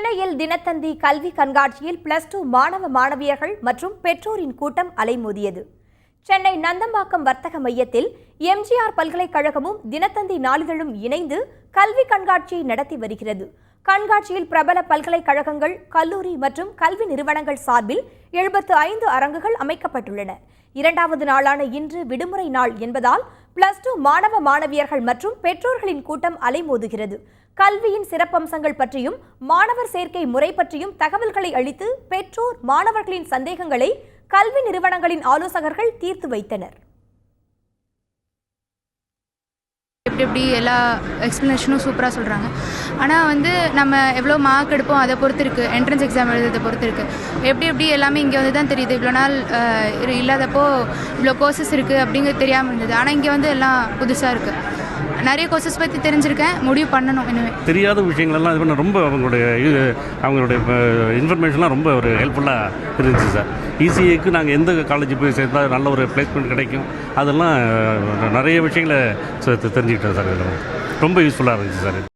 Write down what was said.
சென்னையில் தினத்தந்தி கல்வி கண்காட்சியில் +2 மாணவ மாணவியர்கள் மற்றும் பெற்றோரின் கூட்டம் அலைமோதியது. சென்னை நந்தம்பாக்கம் வர்த்தக மையத்தில் எம்ஜிஆர் பல்கலைக்கழகமும் தினத்தந்தி நாளிதழும் இணைந்து கல்வி கண்காட்சியை நடத்தி வருகிறது. கண்காட்சியில் பிரபல பல்கலைக்கழகங்கள், கல்லூரி மற்றும் கல்வி நிறுவனங்கள் சார்பில் 75 அரங்குகள் அமைக்கப்பட்டுள்ளன. இரண்டாவது நாளான இன்று விடுமுறை நாள் என்பதால் +2 மாணவ மாணவியர்கள் மற்றும் பெற்றோர்களின் கூட்டம் அலைமோதுகிறது. கல்வியின் சிறப்பம்சங்கள் பற்றியும் மாணவர் சேர்க்கை முறை பற்றியும் தகவல்களை அளித்து பெற்றோர் மாணவர்களின் சந்தேகங்களை கல்வி நிறுவனங்களின் ஆலோசகர்கள் தீர்த்து வைத்தனர். எப்படி எல்லா எக்ஸ்ப்ளனேஷனும் சூப்பராக சொல்கிறாங்க. ஆனால் நம்ம எவ்வளோ மார்க் எடுப்போம் அதை பொறுத்து இருக்குது, என்ட்ரன்ஸ் எக்ஸாம் எழுதுறதை பொறுத்து இருக்குது. எப்படி எல்லாமே இங்கே தான் தெரியுது. இவ்வளோ நாள் இல்லாதப்போ இவ்வளோ கோர்சஸ் இருக்குது அப்படிங்கிறது தெரியாமல் இருந்தது. ஆனால் இங்கே எல்லாம் புதுசாக இருக்குது. நிறைய கோர்சஸ் பற்றி தெரிஞ்சிருக்கேன், முடிவு பண்ணணும். இனிமேல் தெரியாத விஷயங்கள்லாம் இது பண்ண ரொம்ப அவங்களுடைய இன்ஃபர்மேஷன்லாம் ரொம்ப ஒரு ஹெல்ப்ஃபுல்லாக இருந்துச்சு சார். இசிஏக்கு நாங்கள் எந்த காலேஜ் போய் சேர்த்தா நல்ல ஒரு பிளேஸ்மெண்ட் கிடைக்கும், அதெல்லாம் நிறைய விஷயங்களை தெரிஞ்சுக்கிட்டேன் சார். ரொம்ப யூஸ்ஃபுல்லாக இருந்துச்சு சார்.